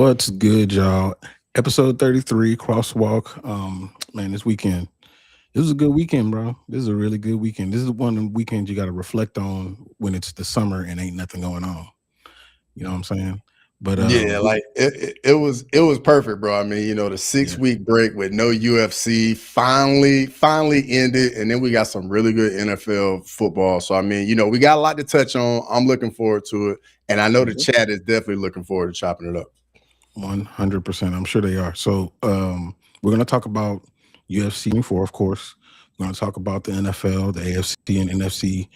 What's good, y'all? Episode 33, Crosswalk. Man, this weekend. This was a good weekend, bro. This is a really good weekend. This is one of the weekends you got to reflect on when it's the summer and ain't nothing going on. You know what I'm saying? But Yeah, like it was perfect, bro. I mean, the yeah, 6 week break with no UFC finally ended, and then we got some really good NFL football. So I mean, we got a lot to touch on. I'm looking forward to it, and I know the mhm, chat is definitely looking forward to chopping it up. 100%. I'm sure they are. So we're gonna talk about UFC 4, of course. We're gonna talk about the NFL, the AFC and NFC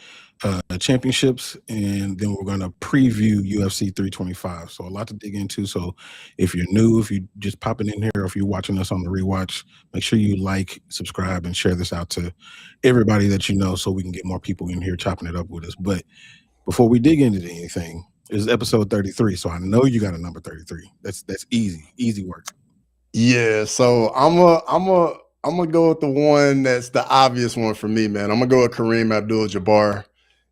championships, and then we're gonna preview UFC 325. So a lot to dig into. So if you're new, if you're just popping in here, or if you're watching us on the rewatch, make sure you like, subscribe, and share this out to everybody that you know, so we can get more people in here chopping it up with us. But before we dig into anything, this is episode 33, so I know you got a number 33. That's easy work. Yeah, so I'm gonna go with the one that's the obvious one for me, man. I'm gonna go with Kareem Abdul-Jabbar.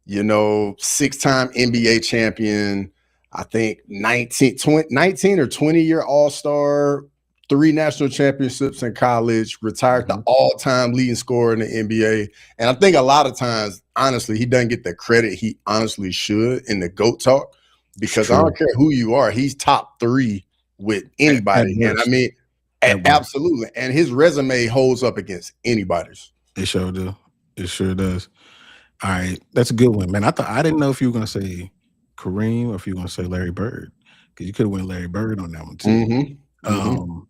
6-time NBA champion. I think 19 or 20-year All-Star, 3 national championships in college, retired the Mhm. all-time leading scorer in the NBA. And I think a lot of times, honestly, he doesn't get the credit he honestly should in the GOAT talk It's because I true. don't care who you are, he's top 3 with At anybody. And I worst, mean, at worst, absolutely. And his resume holds up against anybody's. it sure do. It sure does. All right, that's a good one, man. I didn't know if you were gonna say Kareem or if you were gonna say Larry Bird, because you could have went Larry Bird on that one too. Mm-hmm. Mm-hmm. Um,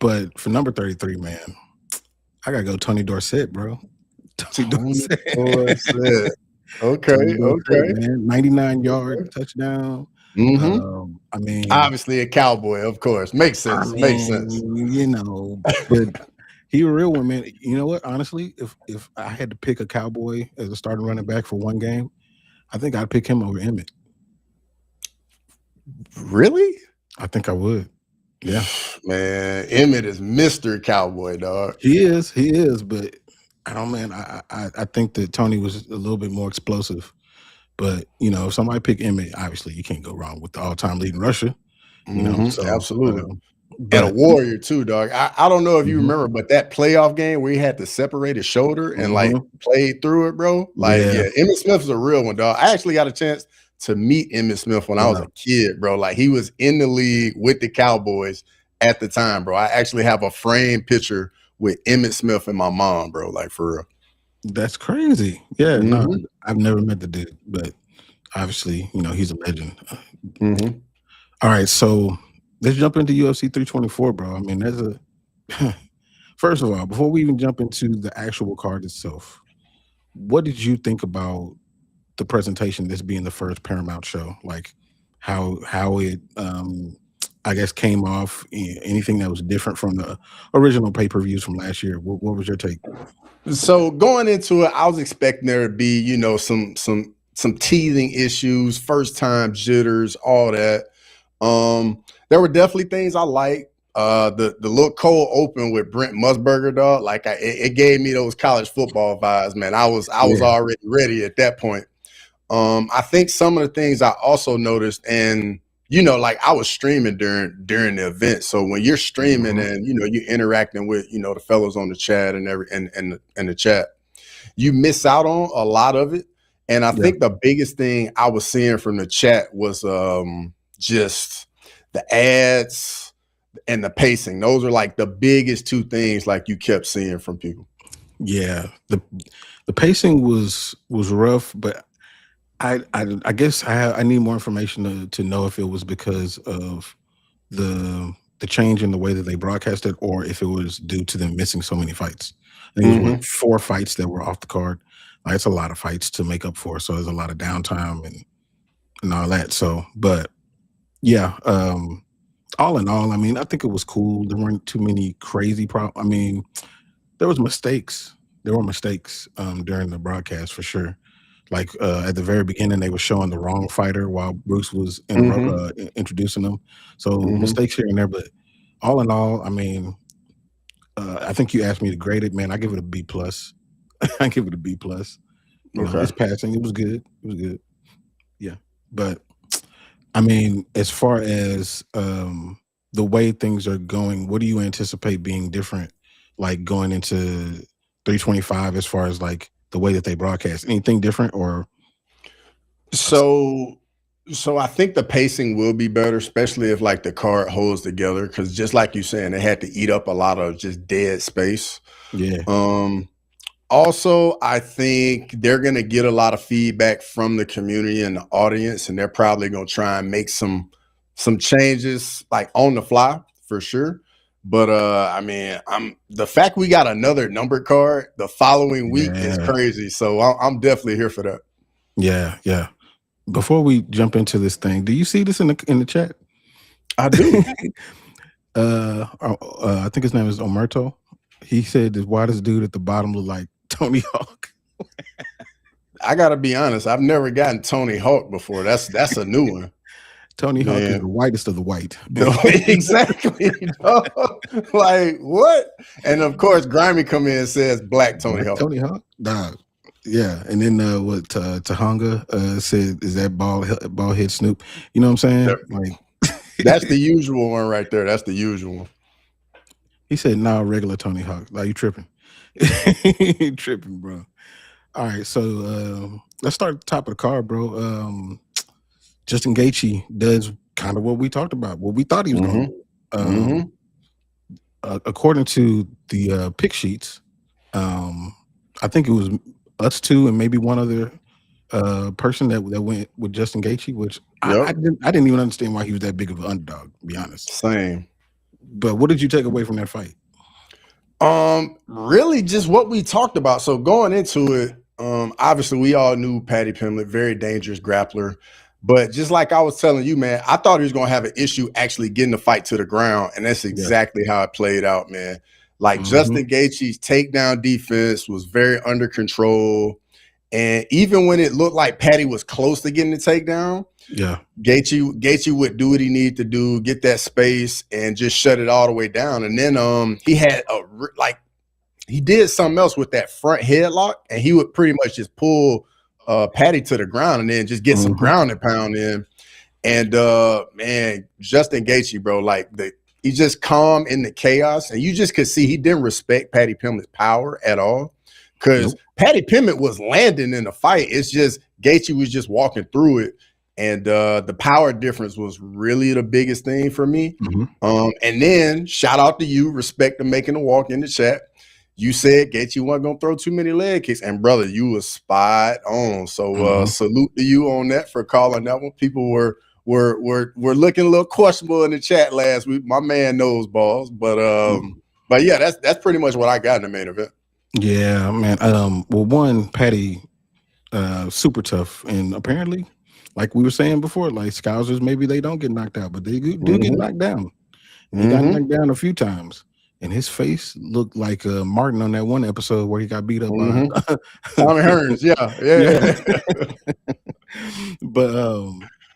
but for number 33, man, I gotta go Tony Dorsett, bro. Tony Tony Dorsett. Dorsett. Okay, Tony Dorsett, okay. man. 99-yard touchdown. Mm-hmm. I mean, Obviously a cowboy, of course. Makes I sense. Makes sense. mean, but he a real one, man. You know what? Honestly, if I had to pick a cowboy as a starting running back for one game, I think I'd pick him over Emmett. Really? I think I would. Yeah, Man, Emmett is Mr. Cowboy, dog. he is, but I don't, man. I think that Tony was a little bit more explosive. But if somebody pick Emmett, obviously you can't go wrong with the all-time leading rusher. Mm-hmm. So Absolutely. And a but warrior too, dog. I don't know if you mhm, remember, but that playoff game where he had to separate his shoulder and like mhm, played through it, bro. Like, yeah, yeah, Emmitt Smith is a real one, dog. I actually got a chance to meet Emmitt Smith when I was yeah, a kid, bro. Like he was in the league with the Cowboys at the time, bro. I actually have a framed picture with Emmitt Smith and my mom, bro. Like for real. that's crazy. Yeah, no, Mm-hmm. I've never met the dude, but obviously, he's a legend. Mm-hmm. All right, so let's jump into UFC 324, bro. I mean, there's a first of all, before we even jump into the actual card itself, what did you think about the presentation, this being the first Paramount show? Like how it I guess came off, anything that was different from the original pay-per-views from last year. What was your take? So going into it, I was expecting there to be, some teething issues, first time jitters, all that. There were definitely things I liked. The little cold open with Brent Musburger, dog. Like it gave me those college football vibes, man. I was Yeah. already ready at that point. I think some of the things I also noticed, and like I was streaming during the event. So when you're streaming Mhm. and you're interacting with the fellows on the chat and and the chat, you miss out on a lot of it. And I Yeah. think the biggest thing I was seeing from the chat was just the ads and the pacing. Those are like the biggest 2 things like you kept seeing from people. Yeah. The pacing was rough, but I guess I need more information to know if it was because of the change in the way that they broadcast it, or if it was due to them missing so many fights. I think it was what, Mm-hmm. 4 fights that were off the card. Like, it's a lot of fights to make up for, so there's a lot of downtime and all that. So, but yeah, all in all, I mean, I think it was cool. There weren't too many crazy problems. I mean, there was mistakes. There were mistakes during the broadcast for sure. Like at the very beginning, they were showing the wrong fighter while Bruce was Mm-hmm. introducing them. So Mm-hmm. mistakes here and there, but all in all, I mean, I think you asked me to grade it, man. I give it a B plus. I give it a B plus. Okay. It's passing. It was good. It was good. Yeah, but I mean, as far as the way things are going, what do you anticipate being different, like going into 325 as far as like the way that they broadcast? Anything different or? So I think the pacing will be better, especially if like the card holds together. Cause just like you saying, they had to eat up a lot of just dead space. Yeah. Also, I think they're gonna get a lot of feedback from the community and the audience, and they're probably gonna try and make some changes like on the fly for sure. But I mean, the fact we got another numbered card the following week is Yeah. crazy. So I'm definitely here for that. Yeah. Yeah. Before we jump into this thing, do you see this in the chat? I do. I think his name is Omerto. He said, "Why does dude at the bottom look like Tony Hawk?" I gotta be honest, I've never gotten Tony Hawk before. That's a new one. Tony Hawk is the whitest of the white. No, exactly. No. Like what? And of course, Grimy come in and says Black Tony Hawk. Tony Hawk, dog. Yeah, and then what Tahunga said is that bald head Snoop. You know what I'm saying? Like that's the usual one right there. That's the usual one. He said, "Nah, regular Tony Hawk." Like, you tripping? Tripping, bro. All right, so let's start at the top of the card, bro. Justin Gaethje does kind of what we talked about, what we thought he was going to do. According to the pick sheets, I think it was us two and maybe one other person that went with Justin Gaethje, which I didn't even understand why he was that big of an underdog, to be honest. Same. But what did you take away from that fight? Really just what we talked about. So going into it, obviously we all knew Paddy Pimblett, very dangerous grappler. But just like I was telling you, man, I thought he was going to have an issue actually getting the fight to the ground. And that's exactly how it played out, man. Like Justin Gaethje's takedown defense was very under control. And even when it looked like Paddy was close to getting the takedown, Gaethje would do what he needed to do, get that space, and just shut it all the way down. And then he had he did something else with that front headlock, and he would pretty much just pull Paddy to the ground and then just get some ground and pound in. And man, Justin Gaethje, bro, like he's just calm in the chaos, and you just could see he didn't respect Paddy Pimblett's power at all. Because Paddy Pimblett was landing in the fight. It's just Gaethje was just walking through it. And the power difference was really the biggest thing for me. And then shout out to you, respect to making the walk in the chat. You said Gaethje wasn't going to throw too many leg kicks. And brother, you was spot on. So salute to you on that for calling that one. People were looking a little questionable in the chat last week. My man knows balls. But yeah, that's pretty much what I got in the main event. Yeah, man. Well, one, Paddy, super tough, and apparently, like we were saying before, like Scousers, maybe they don't get knocked out, but they do get knocked down. And he got knocked down a few times, and his face looked like Martin on that one episode where he got beat up by Tommy Hearns. Yeah. But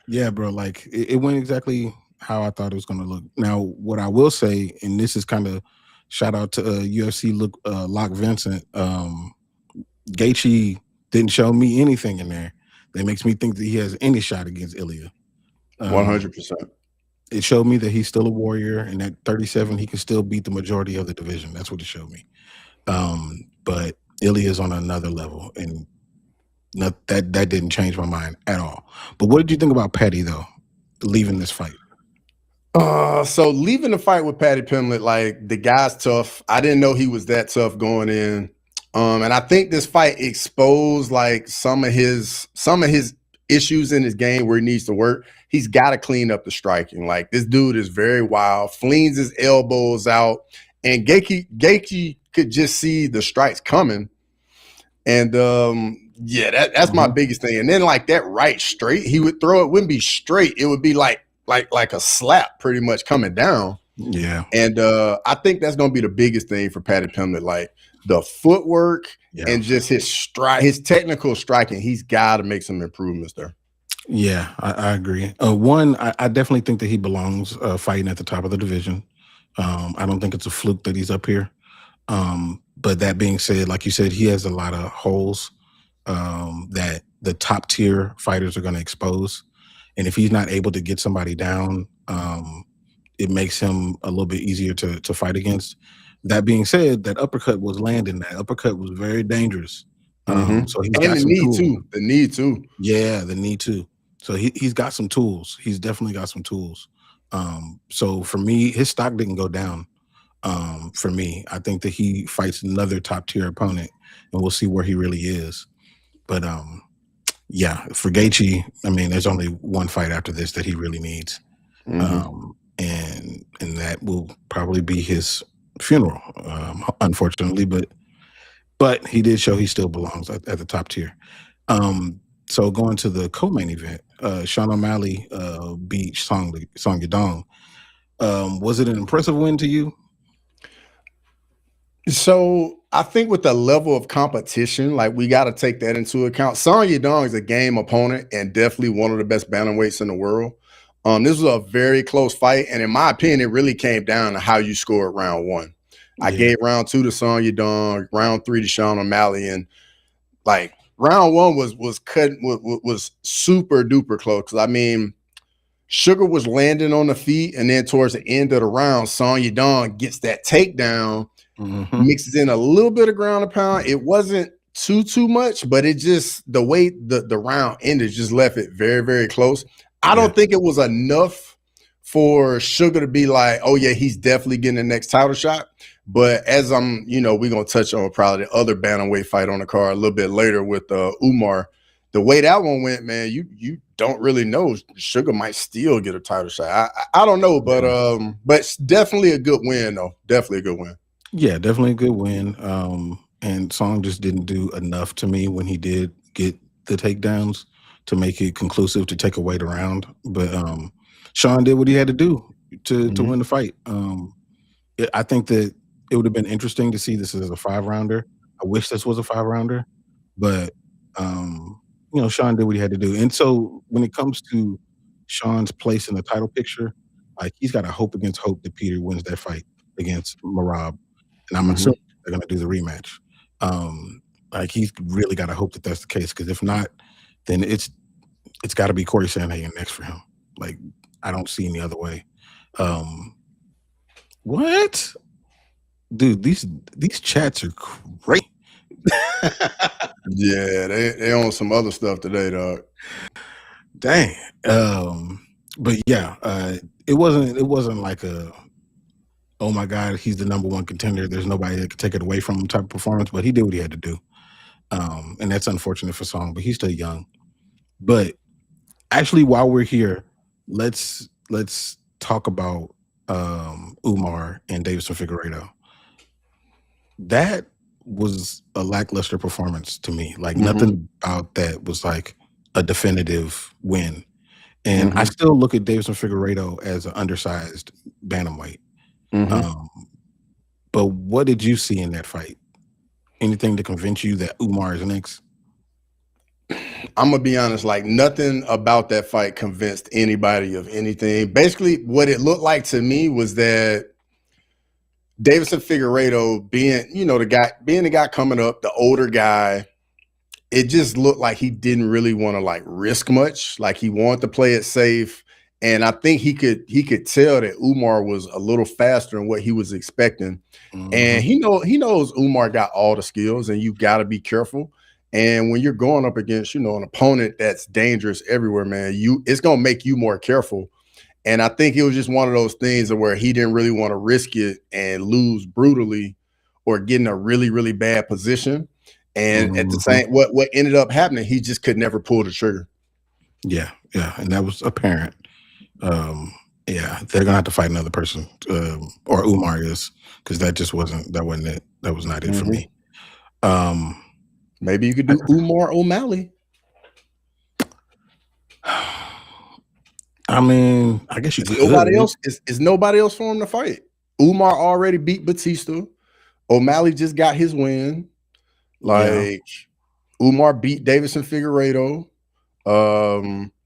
yeah, bro, like it went exactly how I thought it was going to look. Now, what I will say, and this is kind of shout out to UFC Locke Vincent. Gaethje didn't show me anything in there that makes me think that he has any shot against Ilya. 100%. It showed me that he's still a warrior, and at 37, he can still beat the majority of the division. That's what it showed me. But Ilya is on another level, and that didn't change my mind at all. But what did you think about Paddy, though, leaving this fight? So leaving the fight with Paddy Pimblett, like the guy's tough. I didn't know he was that tough going in. And I think this fight exposed like some of his issues in his game where he needs to work. He's got to clean up the striking. Like this dude is very wild, flings his elbows out, and Gaethje could just see the strikes coming. And yeah, that's my biggest thing. And then like that right straight, he would throw it, wouldn't be straight. It would be like a slap pretty much coming down. Yeah. And I think that's going to be the biggest thing for Paddy Pimblett, like the footwork and just his technical striking. He's got to make some improvements there. Yeah, I agree. One, I definitely think that he belongs fighting at the top of the division. I don't think it's a fluke that he's up here. But that being said, like you said, he has a lot of holes that the top tier fighters are going to expose. And if he's not able to get somebody down, it makes him a little bit easier to fight against. That being said, that uppercut was landing. That uppercut was very dangerous. So he's And got the some knee tools. too. The knee too. Yeah, the knee too. So he's got some tools. He's definitely got some tools. So for me, his stock didn't go down. For me, I think that he fights another top tier opponent, and we'll see where he really is. But yeah, for Gaethje, I mean, there's only one fight after this that he really needs, and that will probably be his funeral, unfortunately. But he did show he still belongs at the top tier. So going to the co-main event, Sean O'Malley beat Song Yadong. Was it an impressive win to you? So I think with the level of competition, like we got to take that into account. Song Yadong is a game opponent and definitely one of the best bantamweights in the world. This was a very close fight, and in my opinion, it really came down to how you scored round one. I gave round 2 to Song Yadong, round 3 to Sean O'Malley, and like round 1 was super duper close. Because I mean, Sugar was landing on the feet, and then towards the end of the round, Song Yadong gets that takedown, mixes in a little bit of ground and pound. It wasn't too much, but it just the way the round ended just left it very, very close. I don't think it was enough for Sugar to be like, oh yeah, he's definitely getting the next title shot. But as we're gonna touch on probably the other bantamweight fight on the card a little bit later with Umar. The way that one went, man, you don't really know. Sugar might still get a title shot. I don't know, but it's definitely a good win, though. Definitely a good win. Yeah, definitely a good win. And Song just didn't do enough to me when he did get the takedowns to make it conclusive to take away the round. But Sean did what he had to do to win the fight. I think that it would have been interesting to see this as a 5-rounder. I wish this was a 5-rounder, but Sean did what he had to do. And so when it comes to Sean's place in the title picture, like he's got a hope against hope that Peter wins that fight against Marab. And I'm assuming they're going to do the rematch. Like he's really got to hope that that's the case, because if not, then it's got to be Corey Sandhagen next for him. Like I don't see any other way. What? Dude, these chats are great. Yeah, they on some other stuff today, dog. Dang. But yeah, it wasn't like a, oh my God, he's the number one contender, there's nobody that could take it away from him type of performance, but he did what he had to do. And that's unfortunate for Song, but he's still young. But actually, while we're here, let's talk about Umar and Deiveson Figueiredo. That was a lackluster performance to me. Like nothing about that was like a definitive win. And I still look at Deiveson Figueiredo as an undersized bantamweight. But what did you see in that fight? Anything to convince you that Umar is next? I'm gonna be honest, like nothing about that fight convinced anybody of anything. Basically, what it looked like to me was that Deiveson Figueiredo being the guy coming up, the older guy, it just looked like he didn't really want to like risk much. Like he wanted to play it safe. And I think he could tell that Umar was a little faster than what he was expecting. And he knows Umar got all the skills, and you got to be careful. And when you're going up against, an opponent that's dangerous everywhere, man, it's going to make you more careful. And I think it was just one of those things where he didn't really want to risk it and lose brutally or get in a really, really bad position. And at the same, what ended up happening, he just could never pull the trigger. Yeah. And that was apparent. They're gonna have to fight another person, or Umar is, because that wasn't it. That was not it for me. Maybe you could do Umar O'Malley. I mean, I guess you could. Nobody else is nobody else for him to fight. Umar already beat Batista. O'Malley just got his win. Umar beat Deiveson Figueiredo.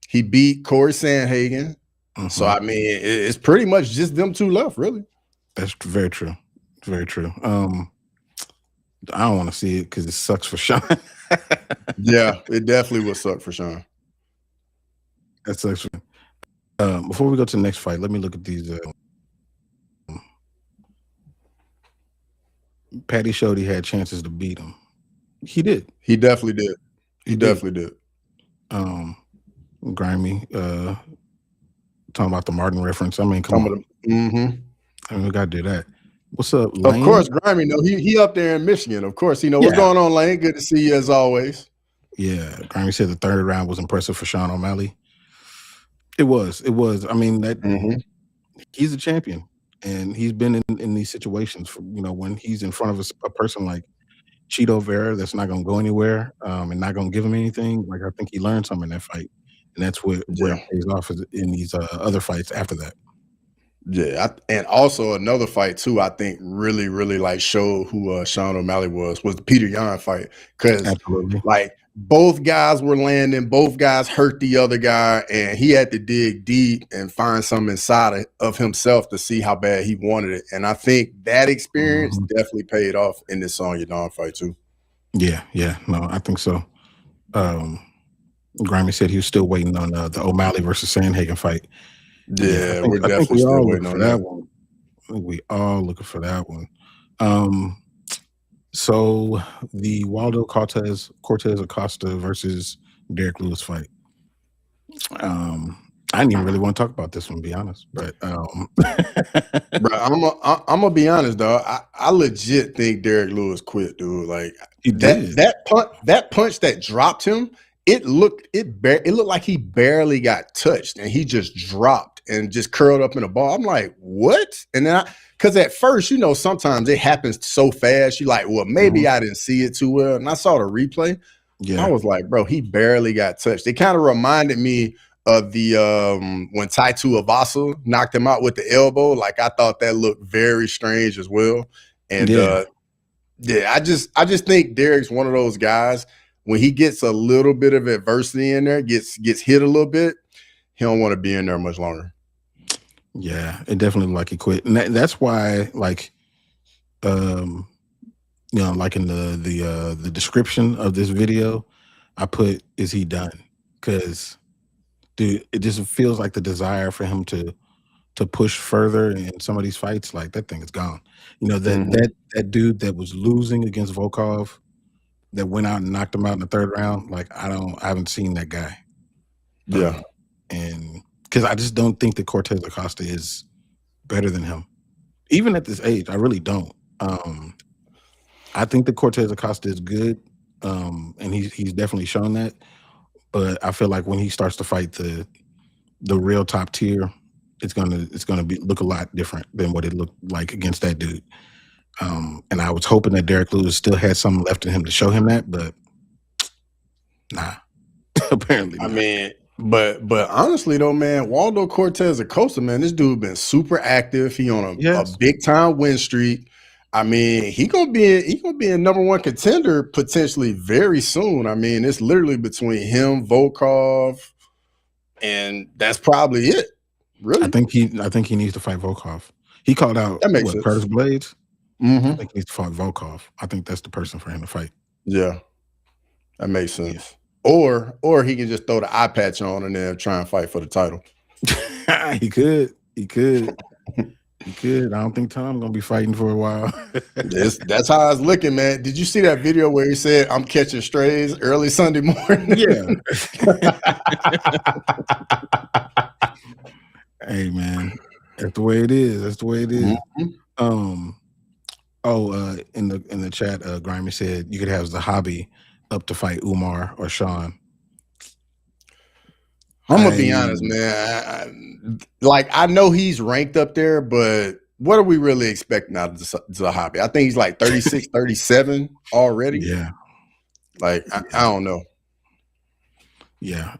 He beat Corey Sandhagen. So I mean, it's pretty much just them two left, really. That's very true. Very true. I don't want to see it because it sucks for Sean. Yeah, it definitely would suck for Sean. That sucks for him. Before we go to the next fight, let me look at these Paddy showed he had chances to beat him. He did. He definitely did. He He did. definitely did. Grimy, talking about the Martin reference. I mean, come on. I mean, we gotta do that. What's up, Lane? Of course, Grimy. No, he up there in Michigan. Of course, what's going on, Lane. Good to see you as always. Yeah, Grimy said the third round was impressive for Sean O'Malley. It was. I mean, that he's a champion, and he's been in these situations for when he's in front of a person like Cheeto Vera that's not going to go anywhere and not going to give him anything. Like, I think he learned something in that fight, and that's where it pays off in these other fights after that. Yeah, and also another fight too. I think really, really like showed who Sean O'Malley was the Peter Yan fight, because like both guys were landing, both guys hurt the other guy, and he had to dig deep and find something inside of himself to see how bad he wanted it. And I think that experience definitely paid off in this Song Yadon fight too. Yeah, no, I think so. Grimy said he was still waiting on the O'Malley versus Sandhagen fight. Yeah, we're definitely still waiting on that one. I think we all looking for that one. So the Waldo Cortez Acosta versus Derrick Lewis fight. I didn't even really want to talk about this one, to be honest. But bro, I'm gonna be honest, dog. I legit think Derrick Lewis quit, dude. Like that punch that dropped him, it looked like he barely got touched, and he just dropped and just curled up in a ball. I'm like, what? And then because at first, sometimes it happens so fast. You're like, well, maybe I didn't see it too well. And I saw the replay. Yeah, I was like, bro, he barely got touched. It kind of reminded me of the when Tai Tuivasa knocked him out with the elbow. Like, I thought that looked very strange as well. And I just think Derrick's one of those guys, when he gets a little bit of adversity in there, gets hit a little bit, he don't want to be in there much longer. Yeah, it definitely looked like he quit, and that's why, like, like in the description of this video, I put, "Is he done?" Because, dude, it just feels like the desire for him to push further in some of these fights, like, that thing is gone. That dude that was losing against Volkov, that went out and knocked him out in the third round, like, I haven't seen that guy. Yeah. And because I just don't think that Cortez Acosta is better than him. Even at this age, I really don't. I think that Cortez Acosta is good, and he's definitely shown that. But I feel like when he starts to fight the real top tier, it's gonna look a lot different than what it looked like against that dude. And I was hoping that Derrick Lewis still had something left in him to show him that, but nah, apparently not. I mean, but honestly though, man, Waldo Cortez Acosta, man, this dude been super active. He on a big time win streak. I mean, he gonna be a number one contender potentially very soon. I mean, it's literally between him, Volkov, and that's probably it. Really, I think he needs to fight Volkov. He called out Curtis Blades. I think he needs to fight Volkov. I think that's the person for him to fight. Yeah, that makes sense. Or he can just throw the eye patch on and then try and fight for the title. He could. I don't think Tom's gonna be fighting for a while. That's how I was looking, man. Did you see that video where he said, "I'm catching strays early Sunday morning"? Yeah. Hey, man, that's the way it is. In the chat, Grimy said you could have Zahabi up to fight Umar or Sean. I'm gonna be honest, man. I know he's ranked up there, but what are we really expecting out of Zahabi? I think he's like 36, 37 already. Yeah. I don't know. Yeah.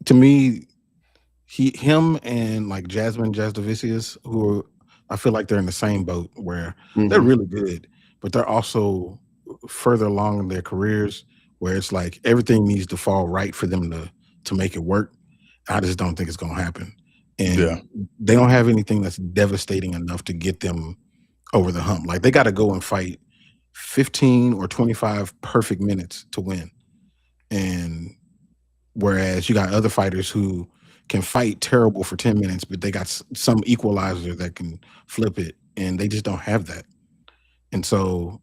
To me, him and like Jasmine Jasdovicius, who I feel like they're in the same boat where they're really good, but they're also further along in their careers where it's like everything needs to fall right for them to make it work. I just don't think it's going to happen. And they don't have anything that's devastating enough to get them over the hump. Like, they got to go and fight 15 or 25 perfect minutes to win. And whereas you got other fighters who can fight terrible for 10 minutes, but they got some equalizer that can flip it, and they just don't have that. And so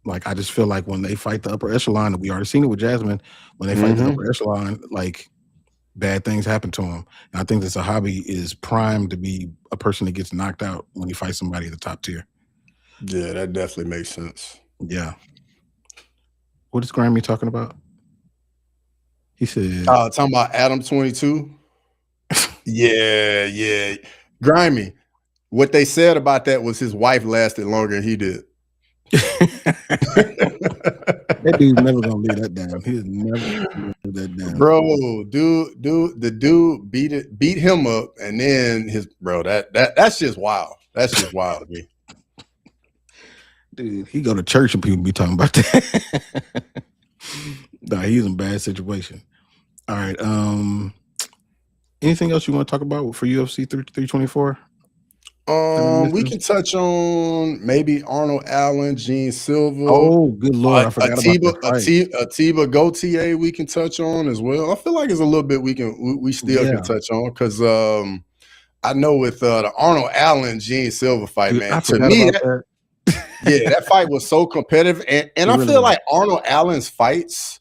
Like, I just feel like when they fight the upper echelon, we already seen it with Jasmine, when they fight the upper echelon, like, bad things happen to him. And I think that Zahabi is primed to be a person that gets knocked out when he fights somebody at the top tier. Yeah, that definitely makes sense. Yeah. What is Grammy talking about? He said, talking about Adam 22. Yeah. Grimy. What they said about that was his wife lasted longer than he did. that dude's never gonna leave that down. He's never gonna leave that down. Bro, the dude beat him up, and then that's just wild. That's just wild to me. Dude, he go to church and people be talking about that. Nah, he's in a bad situation. All right. Anything else you want to talk about for UFC 324? We can touch on maybe Arnold Allen, Gene Silva. Oh, good Lord, I forgot about that fight. Atiba Gaethje we can touch on as well. I feel like it's a little bit we still can touch on because I know with the Arnold Allen Gene Silva fight, Dude, man. To me, that fight was so competitive, and I feel like Arnold Allen's fights,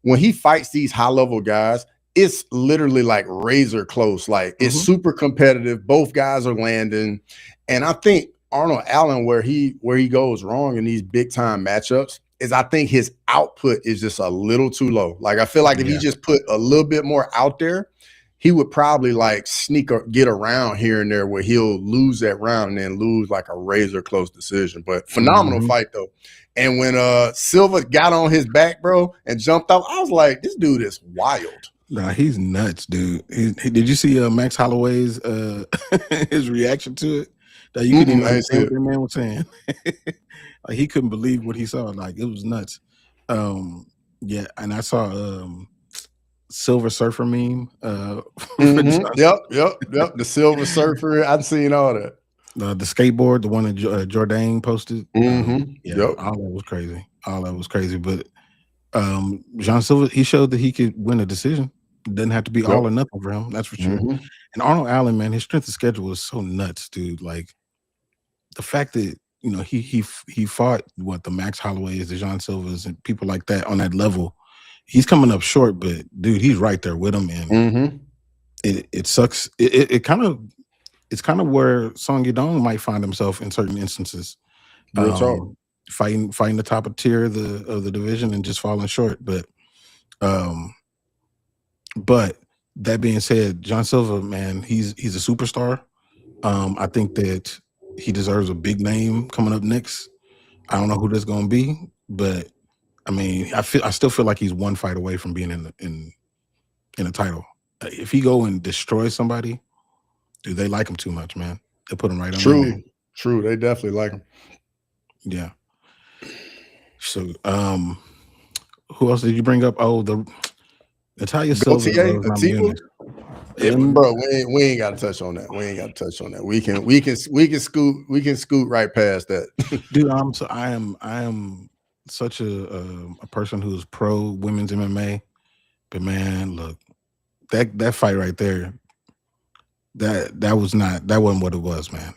when he fights these high level guys, it's literally like razor close. Like it's super competitive. Both guys are landing. And I think Arnold Allen, where he goes wrong in these big time matchups is I think his output is just a little too low. Like I feel like if he just put a little bit more out there, he would probably like sneak or get around here and there where he'll lose that round and then lose like a razor close decision. But phenomenal fight though. And when Silva got on his back, bro, and jumped off, I was like, this dude is wild. Nah, he's nuts, dude. Did you see Max Holloway's his reaction to it? That you couldn't even understand what that man was saying. Like he couldn't believe what he saw. Like it was nuts. Yeah, and I saw Silver Surfer meme. Yep. The Silver Surfer. I've seen all that. The skateboard, the one that Jordan posted. Yep. All that was crazy. But Jean Silva, he showed that he could win a decision. It doesn't have to be all or nothing for him. That's for sure. And Arnold Allen, man, his strength of schedule is so nuts, dude. Like the fact that he fought the Max Holloways, the Jean Silvas, and people like that on that level. He's coming up short, but dude, he's right there with him, and it sucks. It's kind of where Song Yadong might find himself in certain instances. Fighting the top of tier of the division and just falling short. But that being said, John Silva, man, he's a superstar. I think that he deserves a big name coming up next. I don't know who that's going to be, but I mean, I still feel like he's one fight away from being in a title. If he go and destroy somebody, dude, they like him too much, man. They put him right on. True. They definitely like him. Yeah. So, who else did you bring up? Oh, the Natalia Silva. Bro, we ain't got to touch on that. We can scoot right past that. Dude, I am such a person who's pro women's MMA, but man, look, that fight right there, that wasn't what it was, man.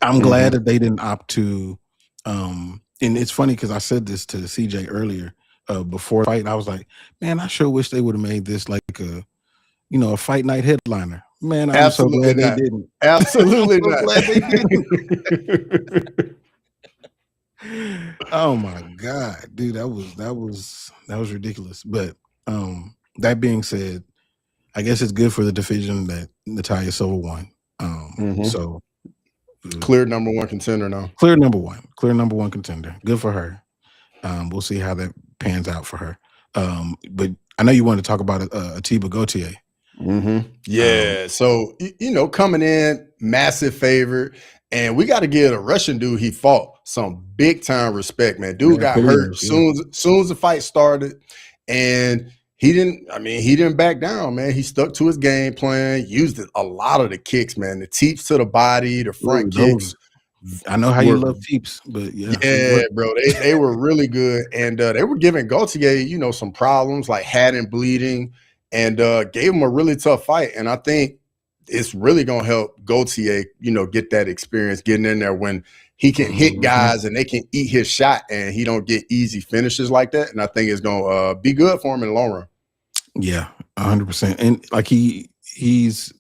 I'm glad that they didn't opt to. And it's funny because I said this to CJ earlier before the fight. I was like, man, I sure wish they would have made this like a fight night headliner. Man, I'm so glad they didn't. Absolutely not. Glad they didn't. Oh my God, dude, that was ridiculous. But that being said, I guess it's good for the division that Natalia Silva won. So clear number one contender now. Clear number one contender. Good for her. We'll see how that pans out for her. But I know you wanted to talk about Atiba Gauthier. Yeah. So coming in, massive favorite, and we got to give a Russian dude he fought some big time respect, man. Dude got hurt soon as the fight started, and he didn't back down, man. He stuck to his game plan, used a lot of the kicks, man. The teeps to the body, the front kicks. I know how you love teeps, but yeah, bro, they were really good, and they were giving Gauthier, some problems like had him bleeding, and gave him a really tough fight. And I think it's really gonna help Gauthier, get that experience getting in there when he can hit guys and they can eat his shot, and he don't get easy finishes like that. And I think it's gonna be good for him in the long run. Yeah, 100%. And like he's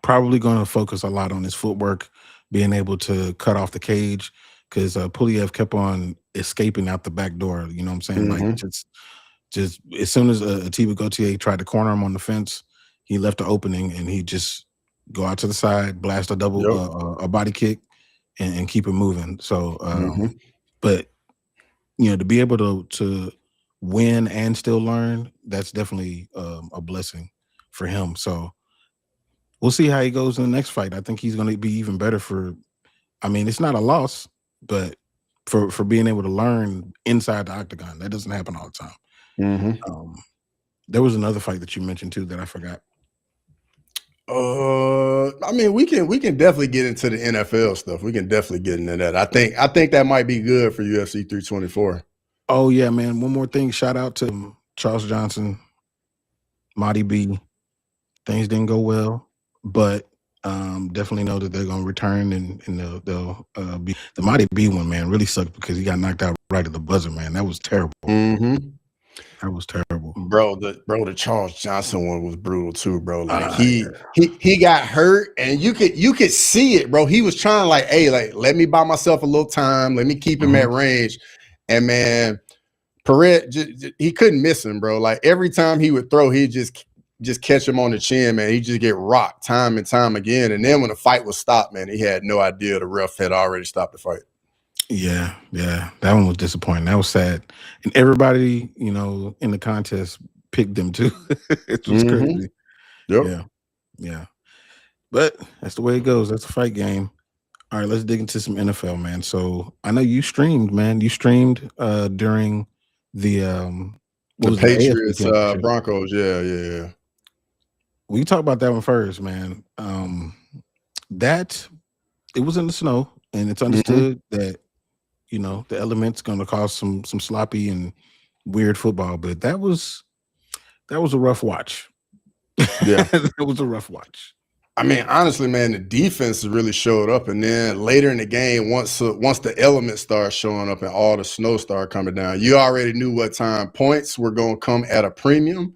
probably going to focus a lot on his footwork, being able to cut off the cage, because Puliev kept on escaping out the back door. You know what I'm saying? Like just as soon as Atiba Gauthier tried to corner him on the fence, he left the opening and he just go out to the side, blast a double a body kick, and keep it moving. So, but you know, to be able to win and still learn, that's definitely a blessing for him. So we'll see how he goes in the next fight. I think he's going to be even better I mean, it's not a loss, but for being able to learn inside the octagon. That doesn't happen all the time. There was another fight that you mentioned too that I forgot. I mean, we can definitely get into the NFL stuff. We can definitely get into that. I think that might be good for UFC 324. Oh yeah, man. One more thing. Shout out to Charles Johnson, Marty B. Things didn't go well, but definitely know that they're gonna return and they'll be the Marty B one, man, really sucked because he got knocked out right at the buzzer, man. That was terrible. That was terrible. Bro, the Charles Johnson one was brutal too, bro. Like he got hurt and you could see it, bro. He was trying like, hey, like let me buy myself a little time, let me keep him at range. And man, Perret he couldn't miss him, bro. Like every time he would throw, he'd just catch him on the chin, man. He just get rocked time and time again. And then when the fight was stopped, man, he had no idea the ref had already stopped the fight. Yeah, that one was disappointing. That was sad. And everybody, you know, in the contest picked them too. It was crazy. Yeah. But that's the way it goes. That's a fight game. All right, let's dig into some NFL, man. So I know you streamed, man. You streamed during the Patriots Broncos. Yeah. We talk about that one first, man. That it was in the snow, and it's understood that you know the element's going to cause some sloppy and weird football, but that was a rough watch. Yeah, it was a rough watch. I mean, honestly, man, the defense really showed up, and then later in the game, once the elements started showing up and all the snow started coming down, you already knew what time points were going to come at a premium.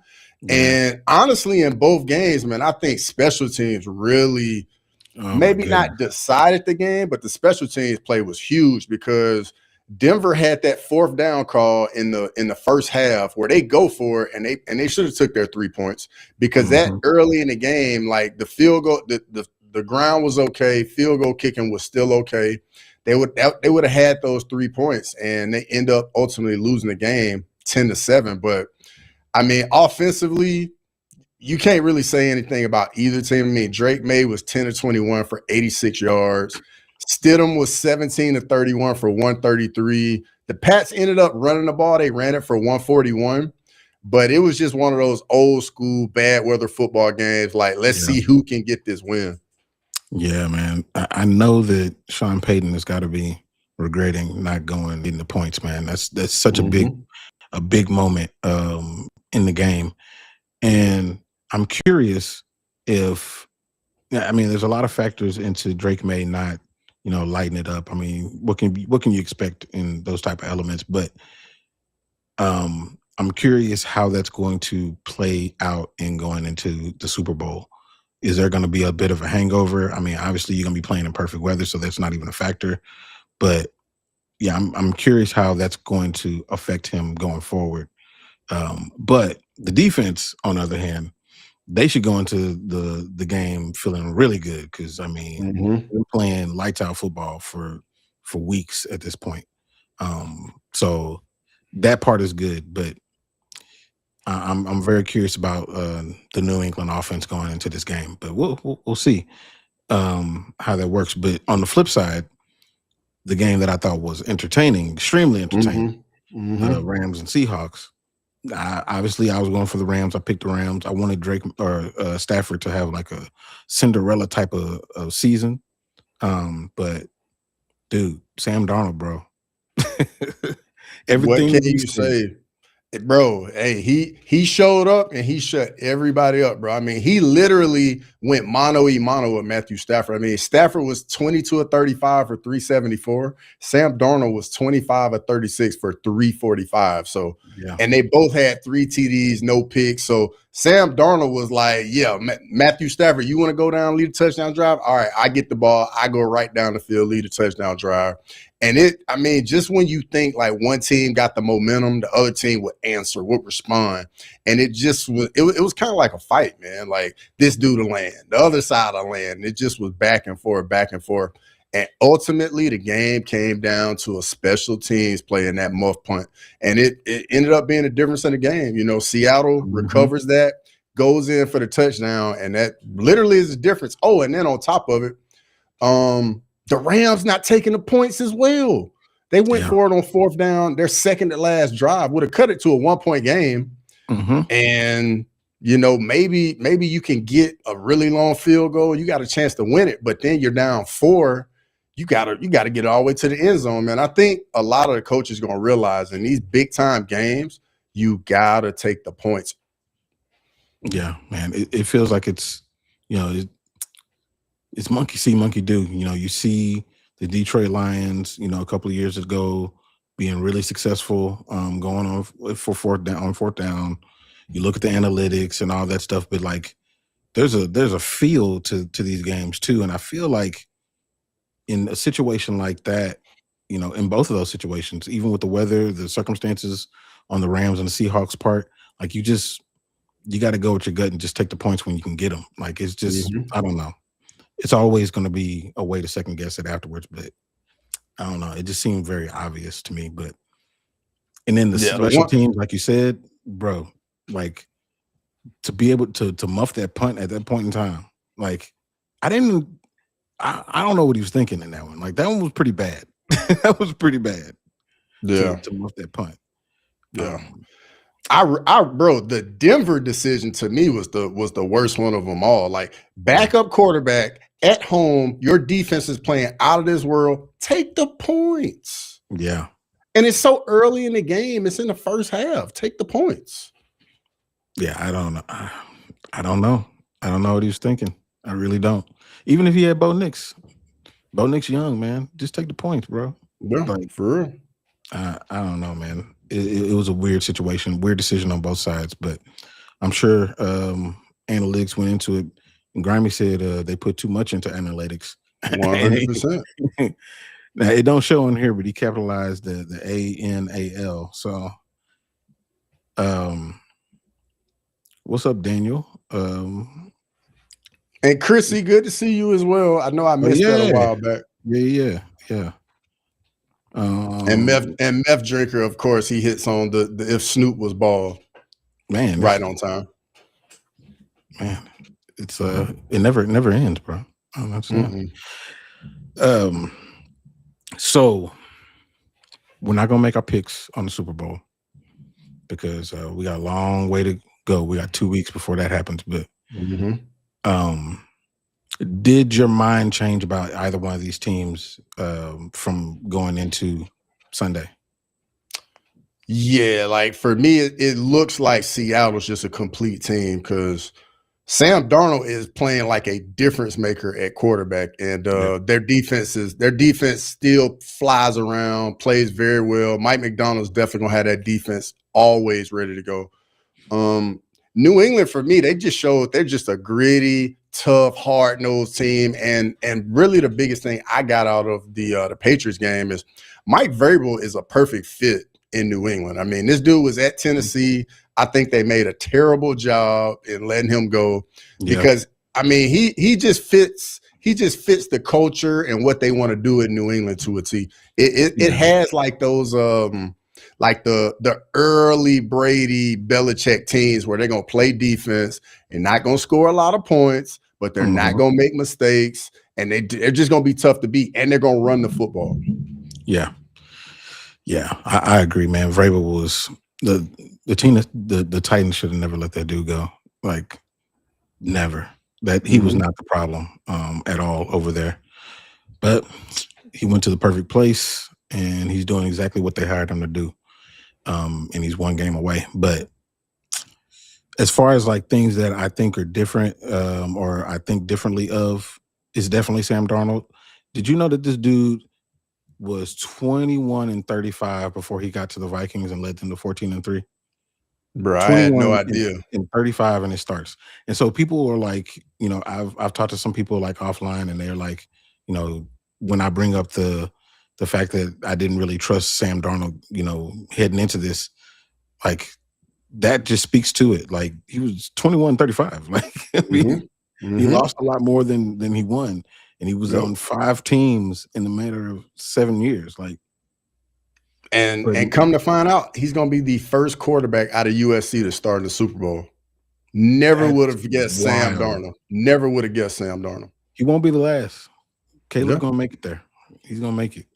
And honestly, in both games, man, I think special teams really maybe not decided the game, but the special teams play was huge because Denver had that fourth down call in the first half where they go for it and they should have took their 3 points because that early in the game, like the field goal, the ground was okay, field goal kicking was still okay. They would have had those 3 points and they end up ultimately losing the game 10-7. But I mean, offensively, you can't really say anything about either team. I mean, Drake Maye was 10-21 for 86 yards. Stidham was 17-31 for 133. The Pats ended up running the ball. They ran it for 141. But it was just one of those old school bad weather football games. Like, let's see who can get this win. Yeah, man. I know that Sean Payton has got to be regretting not going in the points, man. That's such a big moment in the game. And I'm curious if there's a lot of factors into Drake Maye not, you know, lighting it up. I mean, what can you expect in those type of elements? But I'm curious how that's going to play out in going into the Super Bowl. Is there going to be a bit of a hangover? I mean, obviously you're going to be playing in perfect weather, so that's not even a factor. But yeah, I'm curious how that's going to affect him going forward. But the defense, on the other hand, they should go into the game feeling really good because I mean they're playing lights out football for weeks at this point. So that part is good, but I'm very curious about the New England offense going into this game. But we'll see how that works. But on the flip side, the game that I thought was entertaining, extremely entertaining, Rams and Seahawks. Obviously, I was going for the Rams. I picked the Rams. I wanted Drake or Stafford to have like a Cinderella type of season. But dude, Sam Darnold, bro. Everything. What can you say? Bro, hey, he showed up and he shut everybody up, bro. I mean, he literally went mano-a-mano with Matthew Stafford. I mean, Stafford was 22 of 35 for 374. Sam Darnold was 25 of 36 for 345. So, Yeah. and they both had 3 TDs, no picks. So Sam Darnold was like, yeah, Matthew Stafford, you want to go down, lead a touchdown drive? All right, I get the ball. I go right down the field, lead a touchdown drive. And I mean, just when you think like one team got the momentum, the other team would answer, would respond. And it just was, it was kind of like a fight, man. Like this dude to land, the other side of land. And it just was back and forth, back and forth. And ultimately, the game came down to a special teams play in that muff punt. And it ended up being a difference in the game. You know, Seattle recovers that, goes in for the touchdown, and that literally is the difference. Oh, and then on top of it, the Rams not taking the points as well. They went for it on 4th down. Their second to last drive would have cut it to a 1-point game. And, you know, maybe you can get a really long field goal. You got a chance to win it, but then you're down 4. You gotta get it all the way to the end zone, man. I think a lot of the coaches are gonna realize in these big time games, you gotta take the points. Yeah, man. It feels like it's, you know, it's monkey see, monkey do. You know, you see the Detroit Lions, you know, a couple of years ago being really successful, going on for 4th down. You look at the analytics and all that stuff, but like there's a feel to these games too. And I feel like in a situation like that, you know, in both of those situations, even with the weather, the circumstances on the Rams and the Seahawks part, like you got to go with your gut and just take the points when you can get them. Like it's just, I don't know. It's always going to be a way to second guess it afterwards, but I don't know. It just seemed very obvious to me. But and then the special teams, like you said, bro, like to be able to muff that punt at that point in time, like I don't know what he was thinking in that one. Like that one was pretty bad. That was pretty bad. Yeah, to muff that punt. Yeah. Bro, the Denver decision to me was the worst one of them all. Like backup quarterback at home, your defense is playing out of this world. Take the points. Yeah. And it's so early in the game. It's in the first half. Take the points. Yeah, I don't know. I don't know. I don't know what he was thinking. I really don't. Even if he had Bo Nix young, man, just take the points, bro. Yeah, like, for real. I don't know, man. It was a weird situation, weird decision on both sides, but I'm sure analytics went into it. And Grimy said they put too much into analytics. 100%. Now it don't show in here, but he capitalized the ANAL. So, what's up, Daniel? And Chrissy, good to see you as well. I know I missed that a while back. Yeah. And Meth Drinker, of course, he hits on the if Snoop was bald, man, right on time. Man, it's it never ends, bro. So we're not gonna make our picks on the Super Bowl because we got a long way to go. We got 2 weeks before that happens. But did your mind change about either one of these teams from going into Sunday? Yeah, like for me, it looks like Seattle's just a complete team because Sam Darnold is playing like a difference maker at quarterback, and their defense still flies around, plays very well. Mike McDonald's definitely gonna have that defense always ready to go. New England, for me, they just showed they're just a gritty, tough, hard-nosed team, and really the biggest thing I got out of the Patriots game is Mike Vrabel is a perfect fit in New England. I mean, this dude was at Tennessee. I think they made a terrible job in letting him go because I mean he just fits the culture and what they want to do in New England to a T. It has like those like the early Brady Belichick teams where they're gonna play defense and not gonna score a lot of points, but they're not gonna make mistakes, and they're just gonna be tough to beat, and they're gonna run the football. Yeah, I agree, man. Vrabel was the team that the Titans should have never let that dude go. Like, never. That he was not the problem at all over there. But he went to the perfect place, and he's doing exactly what they hired him to do. and he's one game away. But as far as like things that I think are different, or I think differently of, is definitely Sam Darnold. Did you know that this dude was 21-35 before he got to the Vikings and led them to 14-3? Bro, I had no 21 idea. and 35 and it starts. And so people are like, I've talked to some people like offline, and they're like, when I bring up the fact that I didn't really trust Sam Darnold, heading into this, like that just speaks to it. Like he was 21-35. Like I mean, he lost a lot more than he won, and he was on 5 teams in the matter of 7 years. Like, and come to find out, he's going to be the first quarterback out of USC to start in the Super Bowl. Never would have guessed Sam Darnold. Never would have guessed Sam Darnold. He won't be the last. Caleb's going to make it there. He's going to make it.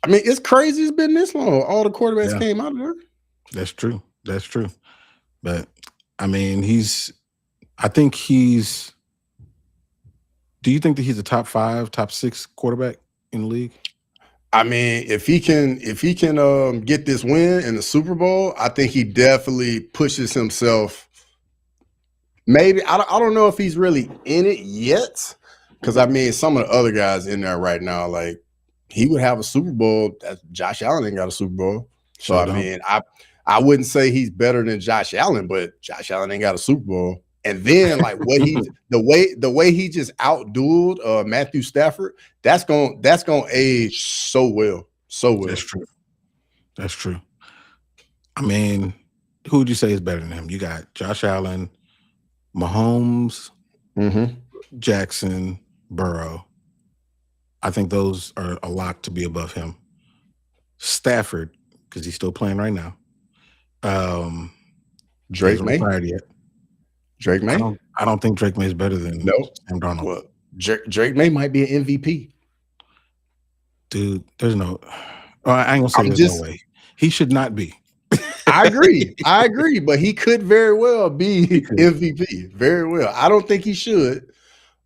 I mean, it's crazy. It's been this long. All the quarterbacks came out of there. That's true. That's true. But I mean, do you think that he's a top 5, top 6 quarterback in the league? I mean, if he can get this win in the Super Bowl, I think he definitely pushes himself. Maybe I don't know if he's really in it yet, because I mean, some of the other guys in there right now, like he would have a Super Bowl. Josh Allen ain't got a Super Bowl, so I mean, I wouldn't say he's better than Josh Allen, but Josh Allen ain't got a Super Bowl. And then like the way he just outdueled Matthew Stafford, that's gonna age so well. So well. That's true. That's true. I mean, who would you say is better than him? You got Josh Allen, Mahomes, Jackson, Burrow. I think those are a lot to be above him. Stafford, because he's still playing right now. Drake Maye. Retired yet. Drake Maye? I don't think Drake Maye is better than Sam Darnold. Well, Drake Maye might be an MVP. Dude, there's no. I ain't gonna say there's no way. He should not be. I agree, but he could very well be MVP. Very well. I don't think he should.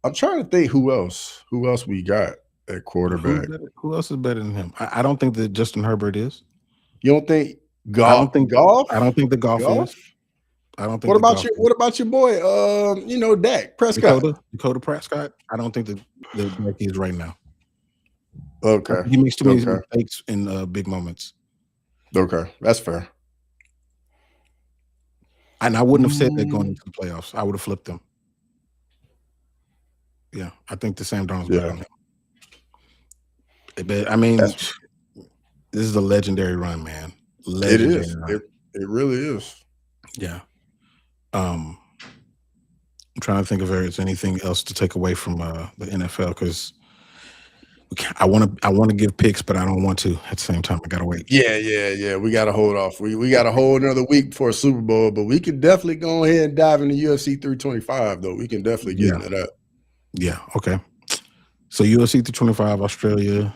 I'm trying to think who else we got at quarterback. Who else is better than him? I don't think that Justin Herbert is. You don't think Goff? I don't think Goff. I don't think the Goff is. I don't think. What about your boy? Dak Prescott. Dakota Prescott. I don't think that Dak is right now. Okay. He makes too many mistakes in big moments. Okay, that's fair. And I wouldn't have said that going into the playoffs. I would have flipped them. Yeah, I think the Sam Darnold's better than him. But I mean, this is a legendary run, man. Legendary run. It really is. Yeah. I'm trying to think if there's anything else to take away from the NFL, because I want to give picks, but I don't want to at the same time. I gotta wait. Yeah. We gotta hold off. We got a whole another week before Super Bowl, but we can definitely go ahead and dive into UFC 325 though. We can definitely get into that. Yeah. Okay. So UFC 325, Australia,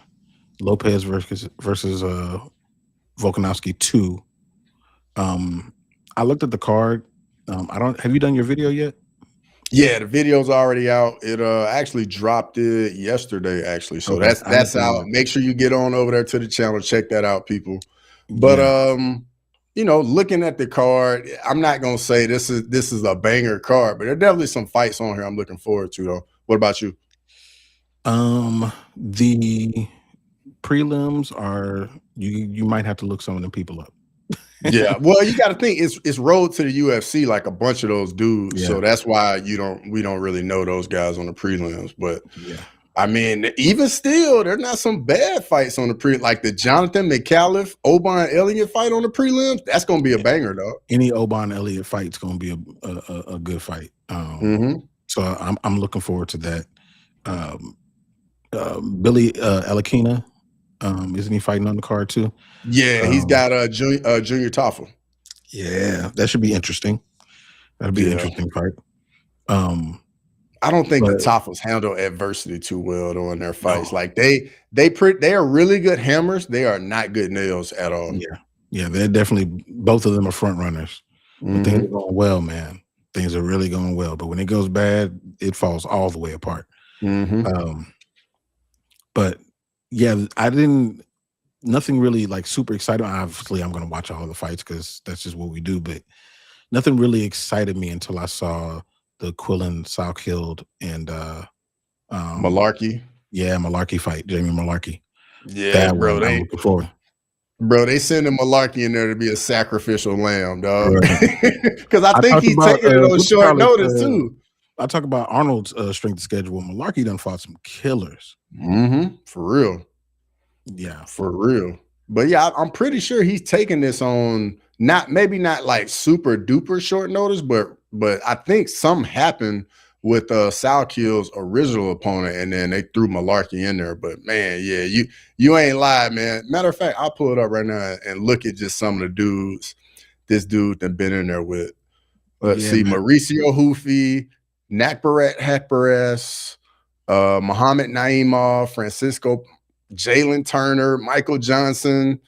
Lopez versus Volkanovski 2. I looked at the card. Have you done your video yet? Yeah, the video's already out. It actually dropped it yesterday, actually. So that's out. Make sure you get on over there to the channel. Check that out, people. But looking at the card, I'm not gonna say this is a banger card, but there are definitely some fights on here I'm looking forward to though. What about you? The prelims are you might have to look some of them people up. Yeah, well, you got to think it's road to the UFC like a bunch of those dudes, so that's why we don't really know those guys on the prelims. But I mean, even still, there's not some bad fights on the like the Jonathan McAuliffe Oban Elliott fight on the prelims. That's gonna be a banger, though. Any Oban Elliott fight's gonna be a good fight. So I'm looking forward to that. Billy Alakina. Isn't he fighting on the card too? Yeah, he's got a Junior Toffel. Yeah, that should be interesting. That'll be an interesting fight. I don't think the Toffels handle adversity too well though in their fights. No. Like they are really good hammers. They are not good nails at all. Yeah, they're definitely, both of them are front runners. But things are going well, man. Things are really going well. But when it goes bad, it falls all the way apart. But yeah, I didn't nothing really like super exciting. Obviously, I'm going to watch all the fights because that's just what we do. But nothing really excited me until I saw the Quillen Salkhild and Malarkey. Malarkey fight, Jamie Malarkey. Yeah, That one I'm looking forward. Bro, they sending Malarkey in there to be a sacrificial lamb, dog. Right. Because I think he's taking it on short notice too. I talk about Arnold's strength schedule. Malarkey done fought some killers. For real. Yeah. For real. But yeah, I'm pretty sure he's taking this on maybe not like super duper short notice, but I think something happened with Salkhild's original opponent, and then they threw Malarkey in there. But man, yeah, you ain't lied, man. Matter of fact, I'll pull it up right now and look at just some of the dudes this dude that been in there with. Let's see, man. Mauricio Houfi, Nakbarat Hakbaras, Muhammad Naimov, Francisco, Jalen Turner, Michael Johnson.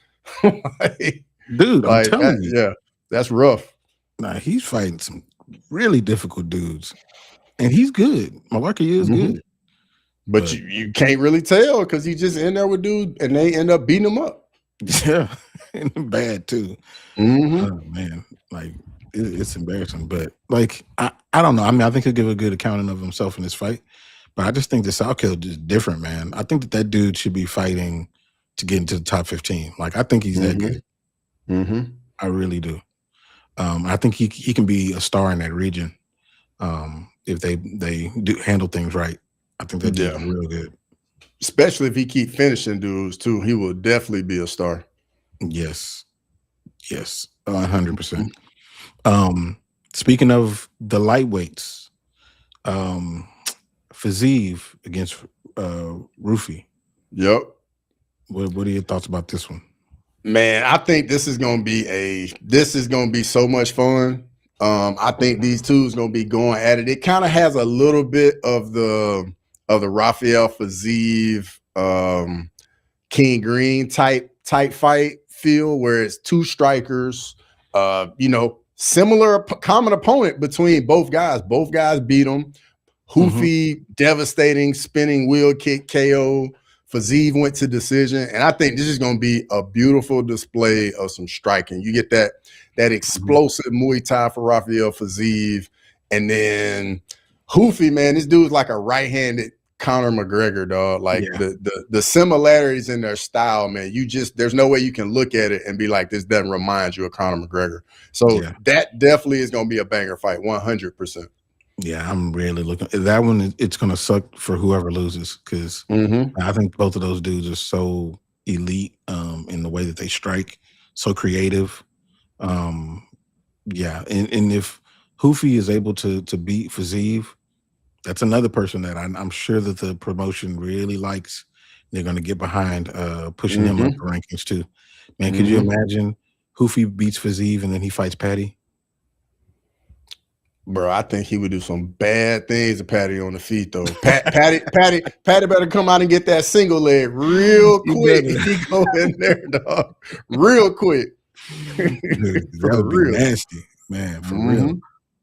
Dude, I'm telling you. Yeah, that's rough. Nah, he's fighting some really difficult dudes. And he's good. Malarkey is good. But you can't really tell because he just in there with dude and they end up beating him up. Yeah, and bad too. Oh, man, like it's embarrassing. But like I don't know. I mean, I think he'll give a good accounting of himself in this fight. But I just think the Salkhild is different, man. I think that dude should be fighting to get into the top 15. Like I think he's that good. I really do. I think he can be a star in that region. If they do handle things right. I think that dude's real good. Especially if he keep finishing dudes too, he will definitely be a star. Yes, 100%. Speaking of the lightweights, Fiziev against Rufi. Yep. What are your thoughts about this one? Man, I think this is gonna be so much fun. I think these two is gonna be going at it. It kind of has a little bit of the Rafael Fiziev, King Green type fight feel, where it's two strikers, similar common opponent between both guys. Both guys beat them. Houfi, devastating spinning wheel kick KO. Fiziev went to decision, and I think this is going to be a beautiful display of some striking. You get that explosive Muay Thai for Rafael Fiziev, and then Houfi, man, this dude's like a right-handed Conor McGregor, dog. Like the similarities in their style, man. There's no way you can look at it and be like, this doesn't remind you of Conor McGregor. So that definitely is going to be a banger fight, 100%. Yeah, I'm really looking at that one. It's going to suck for whoever loses because I think both of those dudes are so elite in the way that they strike, so creative. And if Houfi is able to beat Fiziev, that's another person that I'm sure that the promotion really likes. They're going to get behind pushing him up the rankings too. Man, could you imagine Houfi beats Fiziev and then he fights Paddy? Bro, I think he would do some bad things to Paddy on the feet, though. Paddy better come out and get that single leg real quick. He go in there, dog, real quick. Dude, that would be nasty, man, for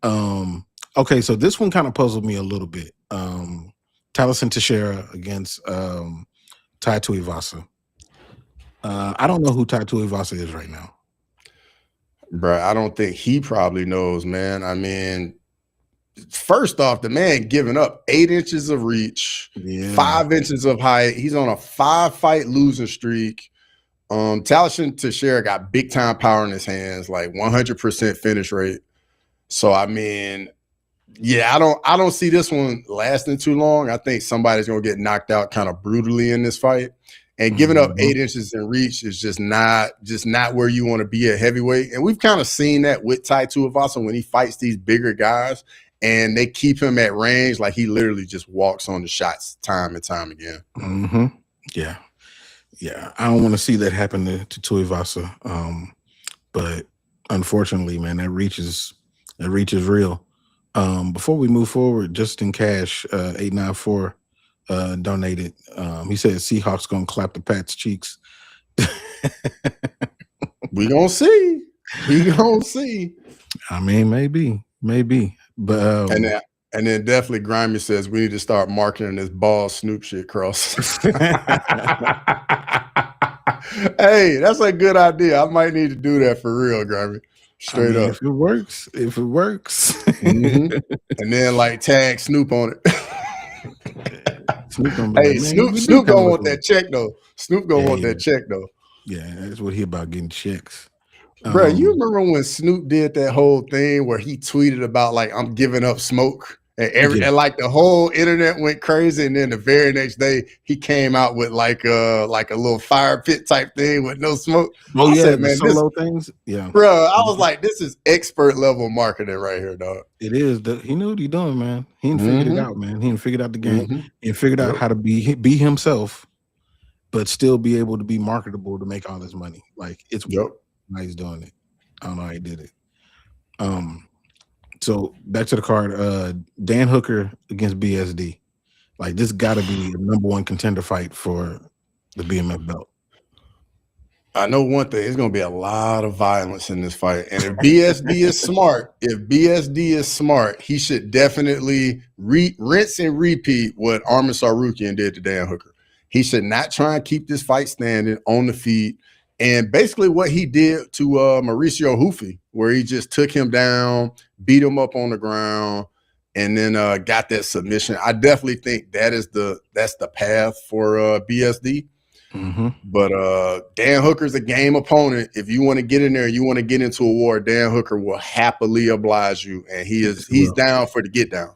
real. Okay, so this one kind of puzzled me a little bit. Talison Teixeira against Tai Tuivasa. I don't know who Tai Tuivasa is right now. Bro, I don't think he probably knows, man. I mean, first off, the man giving up 8 inches of reach, 5 inches of height. He's on a 5-fight losing streak. Talison Teixeira got big time power in his hands, like 100% finish rate. So I mean, yeah, I don't see this one lasting too long. I think somebody's gonna get knocked out kind of brutally in this fight. And giving up 8 inches in reach is just not where you want to be at heavyweight. And we've kind of seen that with Tai Tuivasa when he fights these bigger guys and they keep him at range. Like he literally just walks on the shots time and time again. Yeah. I don't want to see that happen to Tuivasa. But unfortunately, man, that reach is real. Before we move forward, Justin Cash, 894. Donated. He said Seahawks gonna clap the Pats cheeks. We gonna see. I mean, maybe. But and And then definitely Grimy says we need to start marketing this ball Snoop shit, Cross. Hey, that's a good idea. I might need to do that for real, Grimy. Straight up. If it works. Mm-hmm. And then like tag Snoop on it. Snoop gonna be Hey, like, man, Snoop gonna want that check though. Snoop gonna want that check though. Yeah, that's what he about, getting checks. Bro, you remember when Snoop did that whole thing where he tweeted about like I'm giving up smoke, and and like the whole internet went crazy, and then the very next day he came out with like a little fire pit type thing with no smoke. I said, man, solo things. Yeah, bro, I was like, this is expert level marketing right here, dog. It is. He knew what he doing, man. He didn't figured it out, man. He didn't figured out the game. He figured out how to be himself, but still be able to be marketable to make all his money. Like it's how he's doing it. I don't know how he did it. So back to the card. Dan Hooker against BSD. Like this got to be the #1 contender fight for the BMF belt. I know one thing, it's going to be a lot of violence in this fight. And if BSD is smart, he should definitely rinse and repeat what Arman Tsarukyan did to Dan Hooker. He should not try and keep this fight standing on the feet. And basically what he did to Mauricio Houfi, where he just took him down, beat him up on the ground, and then got that submission. I definitely think that's the path for BSD. But Dan Hooker's a game opponent. If you want to get in there, you want to get into a war, Dan Hooker will happily oblige you, and he's down for the get down.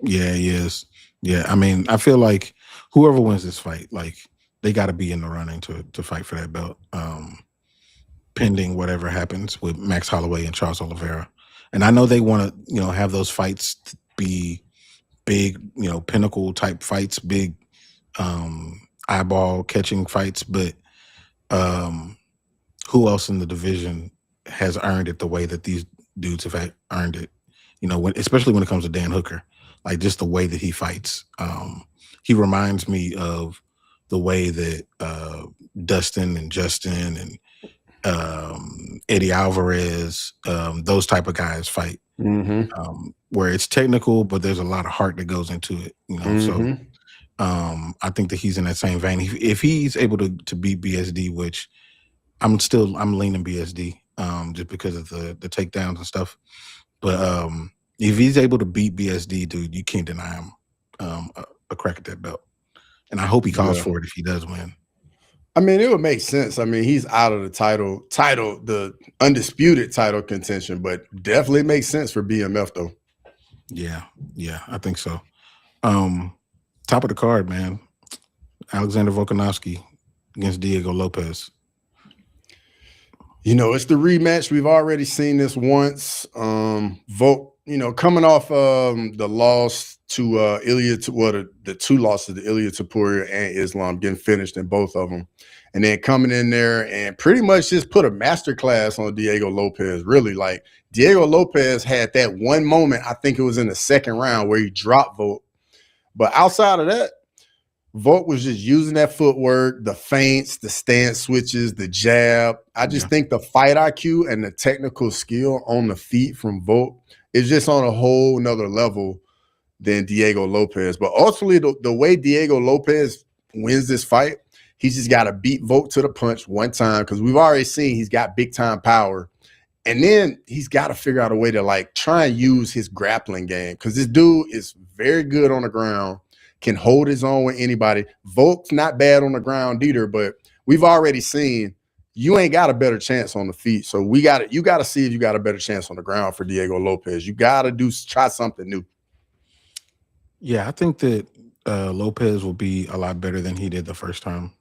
Yeah, he is. Yeah, I mean, I feel like whoever wins this fight, like they got to be in the running to fight for that belt, pending whatever happens with Max Holloway and Charles Oliveira. And I know they want to, have those fights be big, pinnacle type fights, big eyeball catching fights, but who else in the division has earned it the way that these dudes have earned it? Especially when it comes to Dan Hooker, like just the way that he fights. He reminds me of the way that Dustin and Justin and Eddie Alvarez, those type of guys fight, where it's technical, but there's a lot of heart that goes into it. So I think that he's in that same vein. If he's able to beat BSD, which I'm leaning BSD, just because of the takedowns and stuff. But if he's able to beat BSD, dude, you can't deny him a crack at that belt. And I hope he calls for it if he does win. I mean, it would make sense. I mean, he's out of the title, the undisputed title contention, but definitely makes sense for BMF though. Yeah, I think so. Top of the card, man. Alexander Volkanovski against Diego Lopez. It's the rematch. We've already seen this once. Volk, coming off the loss to the two losses to Ilya Topuria and Islam, getting finished in both of them. And then coming in there and pretty much just put a masterclass on Diego Lopez. Really, like Diego Lopez had that one moment, I think it was in the second round, where he dropped Volk. But outside of that, Volk was just using that footwork, the feints, the stance switches, the jab. I just think the fight IQ and the technical skill on the feet from Volk is just on a whole nother level than Diego Lopez. But ultimately, the way Diego Lopez wins this fight, he's just got to beat Volk to the punch one time, because we've already seen he's got big time power. And then he's got to figure out a way to like try and use his grappling game, because this dude is very good on the ground, can hold his own with anybody. Volk's not bad on the ground either, but we've already seen you ain't got a better chance on the feet. So you got to see if you got a better chance on the ground for Diego Lopez. You got to try something new. Yeah, I think that Lopez will be a lot better than he did the first time.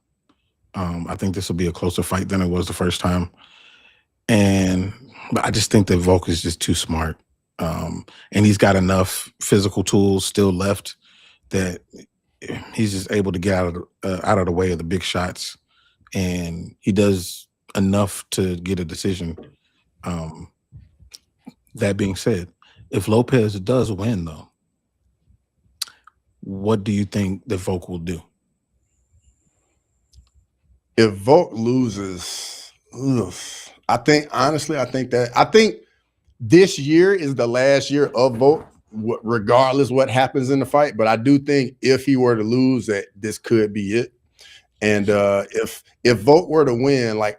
I think this will be a closer fight than it was the first time. But I just think that Volk is just too smart. And he's got enough physical tools still left that he's just able to get out of the way of the big shots. And he does enough to get a decision. That being said, if Lopez does win, though, what do you think that Volk will do? If Volk loses, I think this year is the last year of Volk. regardless what happens in the fight. But I do think if he were to lose, that this could be it. And if Volk were to win, like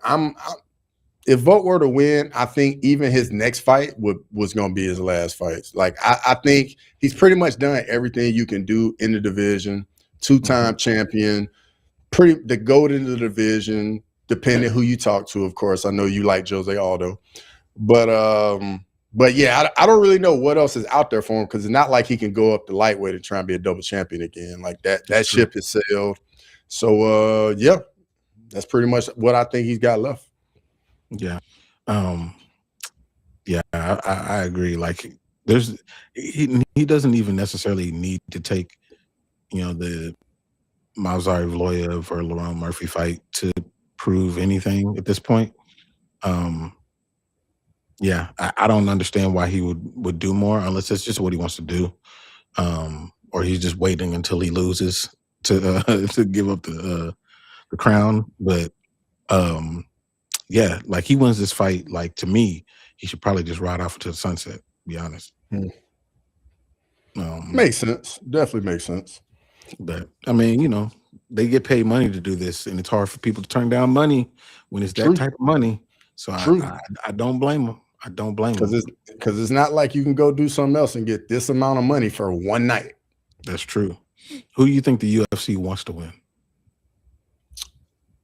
if Volk were to win, I think even his next fight was going to be his last fight. Like I think he's pretty much done everything you can do in the division. Two-time champion, the GOAT in the division. Depending who you talk to, of course. I know you like Jose Aldo, but yeah, I don't really know what else is out there for him, because it's not like he can go up to lightweight and try and be a double champion again. Like that ship is sailed. So yeah, that's pretty much what I think he's got left. Yeah. Yeah, I agree. Like he doesn't even necessarily need to take, the Movsar Evloev or Lerone Murphy fight to prove anything at this point. Yeah, I don't understand why he would do more, unless it's just what he wants to do, or he's just waiting until he loses to give up the crown. But yeah, like he wins this fight. Like, to me, he should probably just ride off into the sunset. To be honest. Makes sense. Definitely makes sense. But I mean, they get paid money to do this, and it's hard for people to turn down money when it's that type of money. So I don't blame them. I don't blame them, because it's not like you can go do something else and get this amount of money for one night. That's true. Who do you think the UFC wants to win?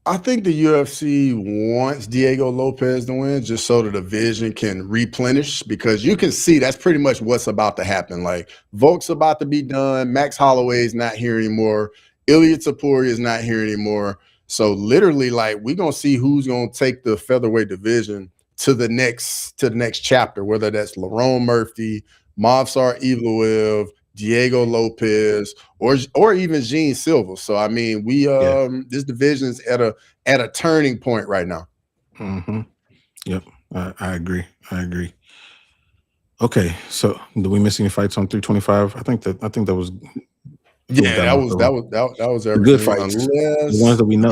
I think the UFC wants Diego Lopez to win, just so the division can replenish, because you can see that's pretty much what's about to happen. Like, Volk's about to be done. Max Holloway's not here anymore. Ilya Topuria is not here anymore. So literally, like, we're going to see who's going to take the featherweight division to the next chapter, whether that's Lerone Murphy, Movsar Evloev, Diego Lopez, or even Gene Silva. So I mean, this division's at a turning point right now. Mm-hmm. Yep, I agree. Okay, so do we miss any fights on 325? I think that was. Yeah, that was everything. The good fights, the ones that we know.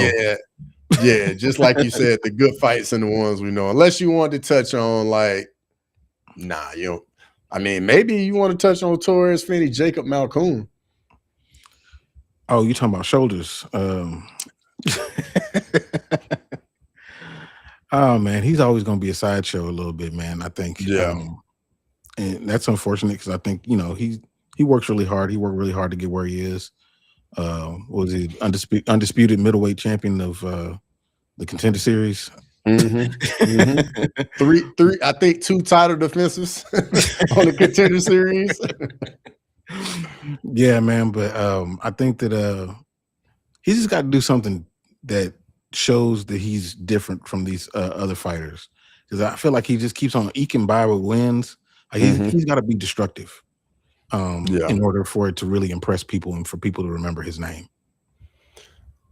Yeah, just like you said, the good fights and the ones we know. Unless you wanted to touch on, like, nah, you don't. I mean, maybe you want to touch on Torres Finney, Jacob Malkoun. Oh, you talking about shoulders? Oh man, he's always going to be a sideshow a little bit, man. I think. Yeah, and that's unfortunate, because I think he works really hard. He worked really hard to get where he is. Was he undisputed middleweight champion of the Contender Series? Three, I think 2 title defenses on the Contender Series. Yeah, man, but I think that he's just got to do something that shows that he's different from these other fighters, because I feel like he just keeps on eking by with wins. Like, he's got to be destructive in order for it to really impress people and for people to remember his name.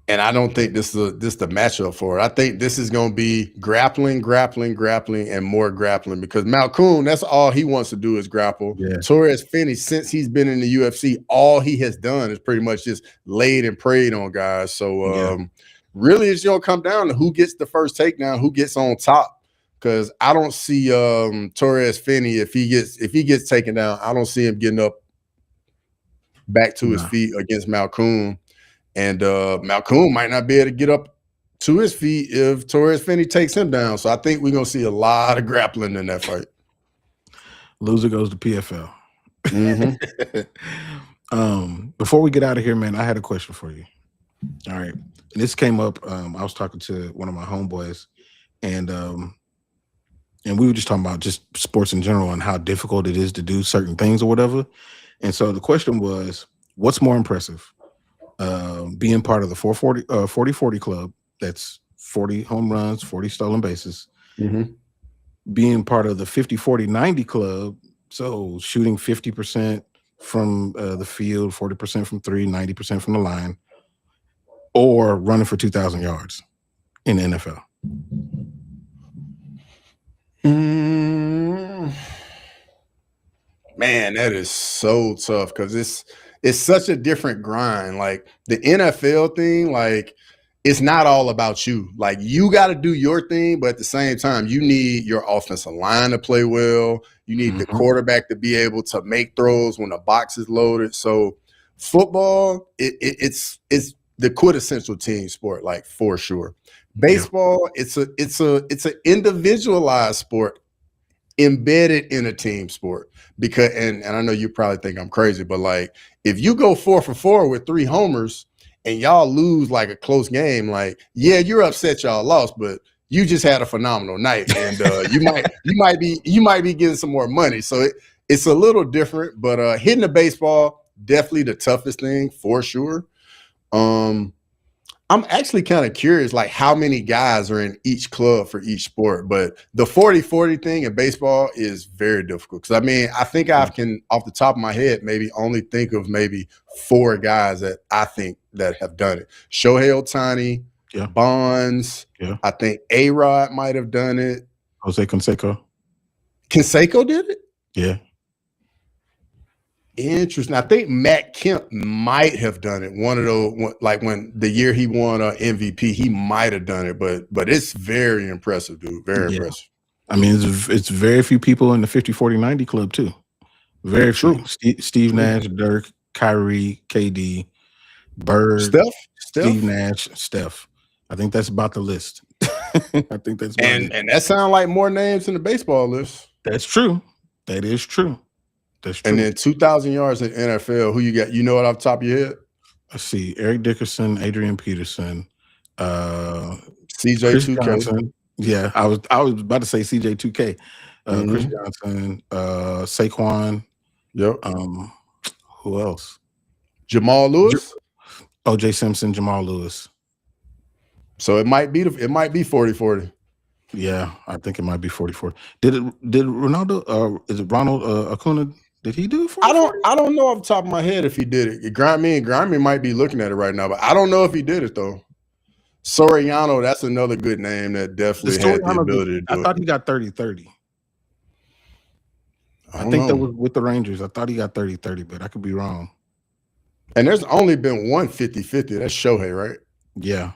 And I don't think this is the matchup for it. I think this is going to be grappling, and more grappling, because Malkoun, that's all he wants to do is grapple. Yeah. Torres Finney, since he's been in the UFC, all he has done is pretty much just laid and prayed on guys. So really, it's going to come down to who gets the first takedown, who gets on top. Because I don't see Torres Finney, if he gets taken down, I don't see him getting up back to his feet against Malkoun. And Malkoun might not be able to get up to his feet if Torres Finney takes him down. So I think we're going to see a lot of grappling in that fight. Loser goes to PFL. Before we get out of here, man, I had a question for you. All right. And this came up. I was talking to one of my homeboys, and we were just talking about just sports in general and how difficult it is to do certain things or whatever. And so the question was, what's more impressive? Being part of the 40-40 club, that's 40 home runs, 40 stolen bases. Being part of the 50-40-90 club, so shooting 50% from the field, 40% from 3, 90% from the line, or running for 2,000 yards in the NFL. Man, that is so tough, because it's such a different grind. Like, the NFL thing, like, it's not all about you. Like, you got to do your thing, but at the same time, you need your offensive line to play well. You need the quarterback to be able to make throws when the box is loaded. So football, it's the quintessential team sport, like, for sure. Baseball, it's an individualized sport embedded in a team sport, because and I know you probably think I'm crazy, but like, if you go 4 for 4 with 3 homers and y'all lose like a close game, like, yeah, you're upset y'all lost, but you just had a phenomenal night, and you might be getting some more money. So it's a little different, but hitting the baseball, definitely the toughest thing for sure. I'm actually kind of curious, like, how many guys are in each club for each sport. But the 40-40 thing in baseball is very difficult. Because, I mean, I think I can, off the top of my head, maybe only think of maybe 4 guys that I think that have done it. Shohei Ohtani, Bonds. I think A-Rod might have done it. Jose Canseco. Canseco did it? Yeah. Interesting. I think Matt Kemp might have done it. One of those, like, when the year he won MVP, he might have done it. But it's very impressive, dude. Very impressive. I mean, it's very few people in the 50-40-90 club too. Very true. Steve Nash, Dirk, Kyrie, KD, Bird, Steph, Steve Nash, Steph. I think that's about the list. I think that's about it. And that sounds like more names in the baseball list. That's true. That is true. That's true. And then 2,000 yards in NFL. Who you got? You know it off the top of your head? Let's see. Eric Dickerson, Adrian Peterson, CJ2K. Johnson. Yeah, I was about to say CJ2K. Chris Johnson, Saquon. Yep. Who else? Jamal Lewis. OJ Simpson, Jamal Lewis. So it might be 40-40. Yeah, I think it might be 40-40. Did Ronaldo? Is it Ronald Acuna? Did he do it for? I don't know off the top of my head if he did it. Grimy might be looking at it right now, but I don't know if he did it though. Soriano, that's another good name that definitely had the ability to do it. I thought he got 30-30. I think that was with the Rangers. I thought he got 30-30, but I could be wrong. And there's only been one 50-50. That's Shohei, right? Yeah.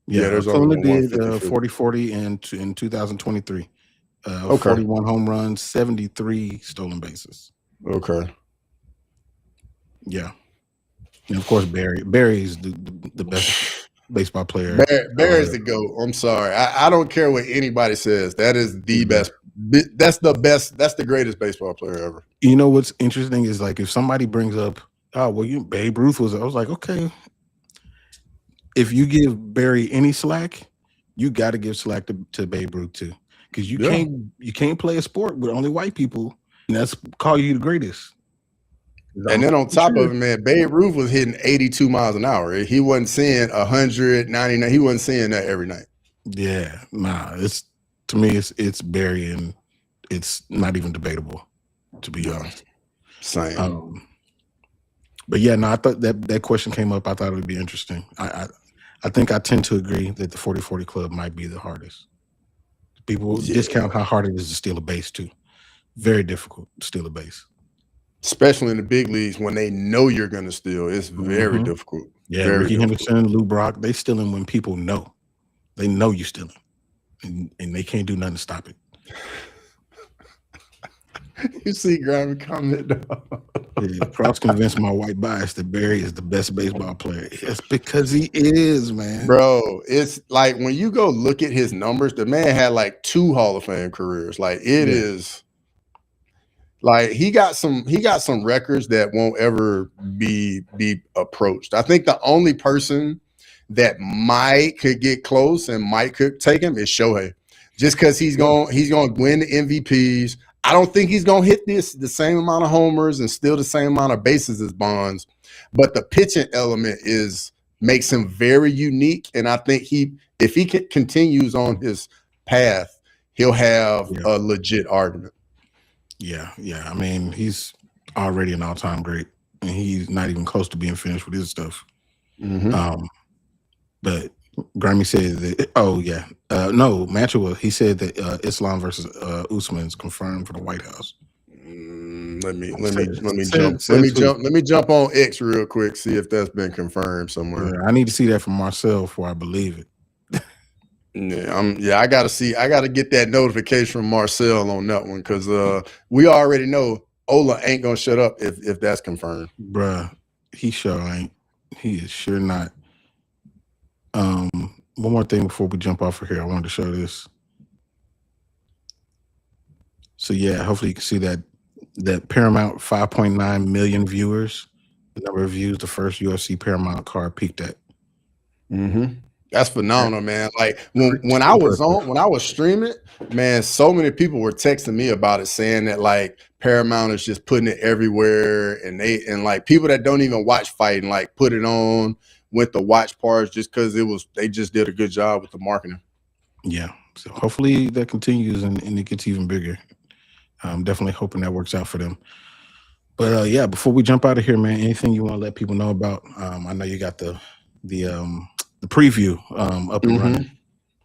There's only only did 40-40 in 2023. 41 home runs, 73 stolen bases. Okay. Yeah. And of course, Barry is the best baseball player. Barry's the GOAT. I'm sorry. I don't care what anybody says. That is the best. That's the best. That's the greatest baseball player ever. You know what's interesting is, like, if somebody brings up, Babe Ruth was, I was like, okay. If you give Barry any slack, you got to give slack to Babe Ruth too, because you can't play a sport with only white people, and that's call you the greatest. And then on top of it, man, Babe Ruth was hitting 82 miles an hour. He wasn't seeing 199. He wasn't seeing that every night. Yeah, nah. To me, it's Barry, and it's not even debatable, to be honest. Same. But yeah, no, I thought that question came up. I thought it would be interesting. I think I tend to agree that the 40-40 club might be the hardest. People discount how hard it is to steal a base too. Very difficult to steal a base. Especially in the big leagues when they know you're going to steal. It's very difficult. Yeah, Ricky Henderson, Lou Brock, they stealing when people know. They know you're stealing. And they can't do nothing to stop it. You see Grimy comment. Cross convinced my white bias that Barry is the best baseball player. It's because he is, man. Bro, it's like when you go look at his numbers, the man had like 2 Hall of Fame careers. Like, it is like he got some records that won't ever be approached. I think the only person that could get close and could take him is Shohei. Just because he's gonna win the MVPs. I don't think he's gonna hit the same amount of homers and steal the same amount of bases as Bonds, but the pitching element makes him very unique. And I think if he continues on his path, he'll have a legit argument. Yeah. I mean, he's already an all-time great, and he's not even close to being finished with his stuff. But Grimy said that. Mantua. He said that Islam versus Usman is confirmed for the White House. Let me Says who? jump on X real quick, see if that's been confirmed somewhere. Yeah, I need to see that from Marcel before I believe it. I gotta get that notification from Marcel on that one, because we already know Ola ain't gonna shut up if that's confirmed. Bruh, he sure ain't. He is sure not. One more thing before we jump off of here, I wanted to show this. So yeah, hopefully you can see that Paramount 5.9 million viewers, the number of views the first UFC Paramount card peaked at. Mm-hmm. That's phenomenal, man. Like when I was streaming, man, so many people were texting me about it, saying that like Paramount is just putting it everywhere, and like people that don't even watch fighting like put it on, went to watch parts just because they just did a good job with the marketing. Yeah, so hopefully that continues and it gets even bigger. I'm definitely hoping that works out for them. But yeah, before we jump out of here, man, anything you want to let people know about? I know you got the preview up and running.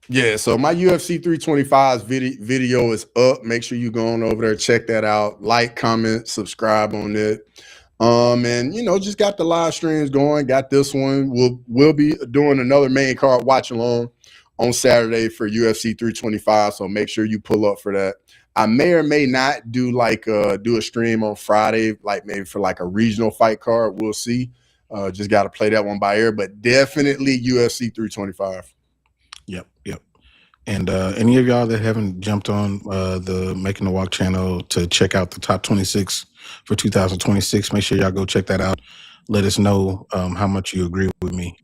Yeah, so my UFC 325's video is up. Make sure you go on over there, check that out. Like, comment, subscribe on it. And just got the live streams going. Got this one. We'll be doing another main card watch along on Saturday for UFC 325. So make sure you pull up for that. I may or may not do a stream on Friday, like maybe for like a regional fight card. We'll see. Just got to play that one by ear, but definitely UFC 325. Yep. And any of y'all that haven't jumped on the Making the Walk channel to check out the top 26 for 2026, make sure y'all go check that out. Let us know how much you agree with me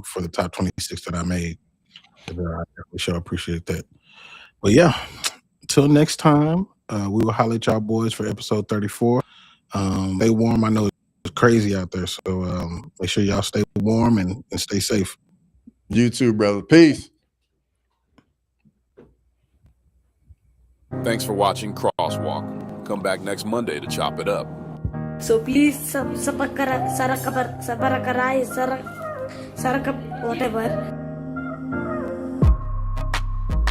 for the top 26 that I made. I definitely sure appreciate that. But yeah, until next time, we will holler at y'all boys for episode 34. Stay warm. I know it's crazy out there, so make sure y'all stay warm and stay safe. You too, brother. Peace. Thanks for watching Crosswalk. Come back next Monday to chop it up. So please, whatever.